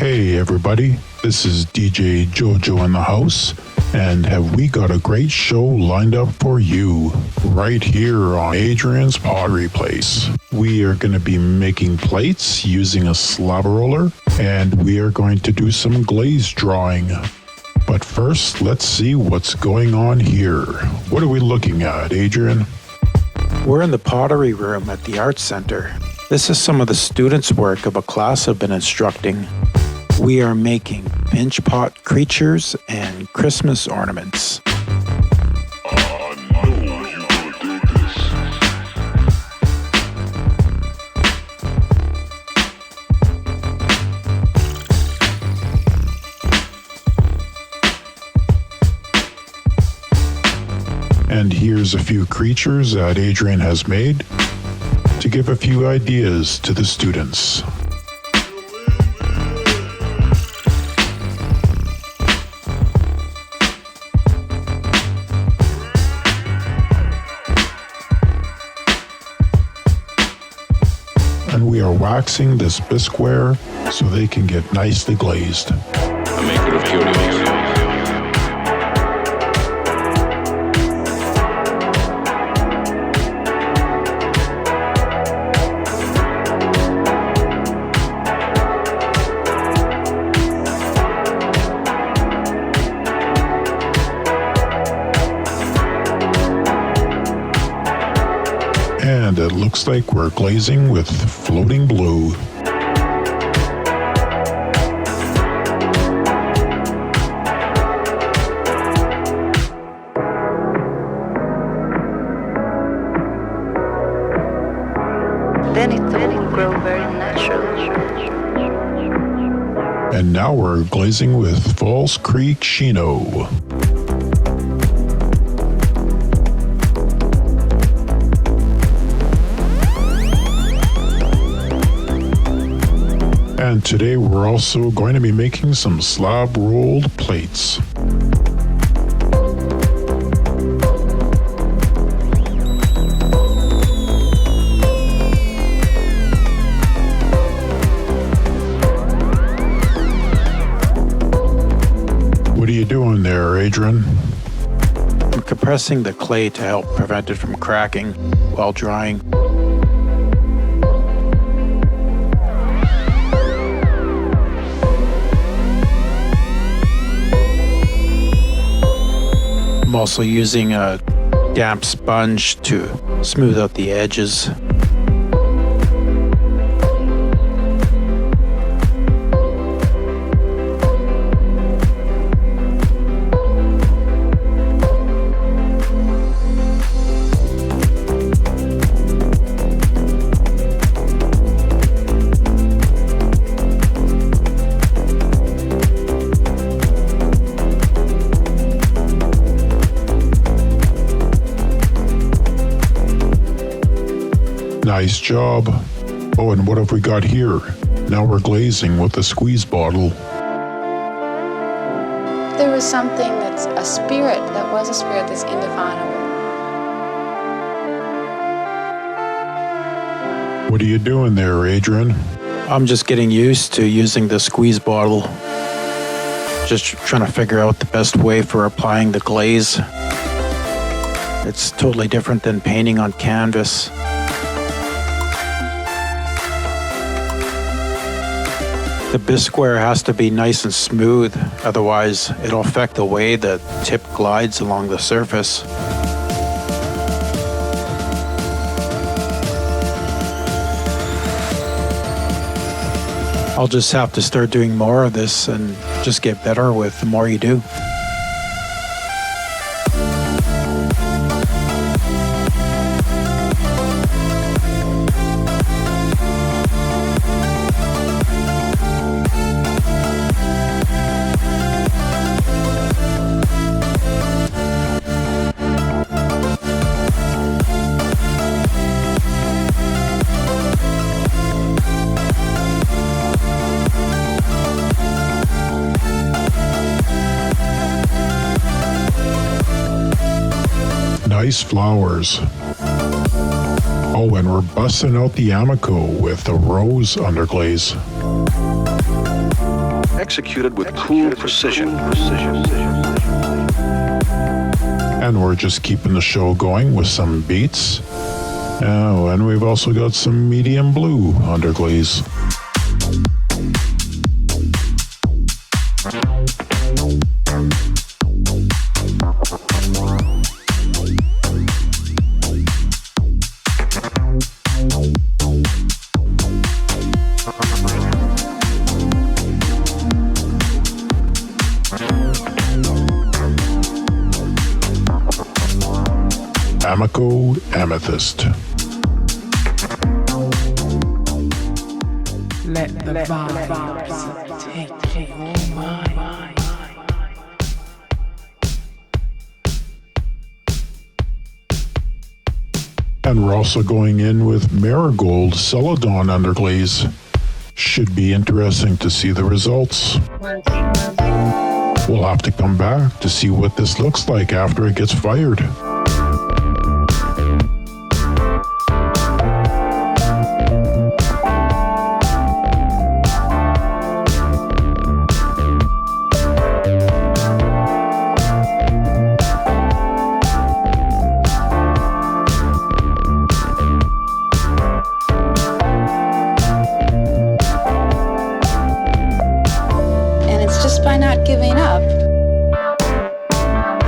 Hey everybody, this is DJ Jojo in the house, and have we got a great show lined up for you right here on Adrian's Pottery Place. We are going to be making plates using a slab roller, and we are going to do some glaze drawing. But first, let's see what's going on here. What are we looking at, Adrian? We're in the pottery room at the Arts Center. This is some of the students' work of a class I've been instructing. We are making pinch pot creatures and Christmas ornaments. And here's a few creatures that Adrian has made to give a few ideas to the students. And we are waxing this bisqueware so they can get nicely glazed. And it looks like we're glazing with floating blue. Then it will grow very naturally. And now we're glazing with Falls Creek Chino. And today we're also going to be making some slab rolled plates. What are you doing there, Adrian? I'm compressing the clay to help prevent it from cracking while drying. I'm also using a damp sponge to smooth out the edges. Nice job. Oh, and what have we got here? Now we're glazing with a squeeze bottle. There was something that's a spirit that's indefinable. What are you doing there, Adrian? I'm just getting used to using the squeeze bottle. Just trying to figure out the best way for applying the glaze. It's totally different than painting on canvas. The bisqueware has to be nice and smooth, otherwise it'll affect the way the tip glides along the surface. I'll just have to start doing more of this and just get better with the more you do. Nice flowers. Oh, and we're busting out the Amaco with the rose underglaze. executed with cool precision. And we're just keeping the show going with some beats. Oh, and we've also got some medium blue underglaze. Amaco Amethyst. Let the vibes take your mind. And we're also going in with Marigold Celadon underglaze. Should be interesting to see the results. We'll have to come back to see what this looks like after it gets fired.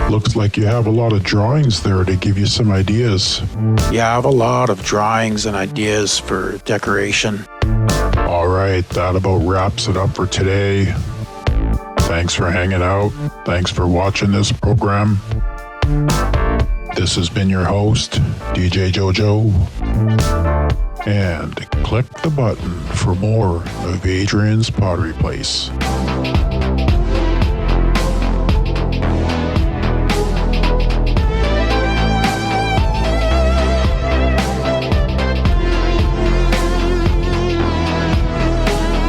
Looks like you have a lot of drawings there to give you some ideas. Yeah, I have a lot of drawings and ideas for decoration. All right, that about wraps it up for today. Thanks for hanging out. Thanks for watching this program. This has been your host, DJ Jojo. And click the button for more of Adrian's Pottery Place.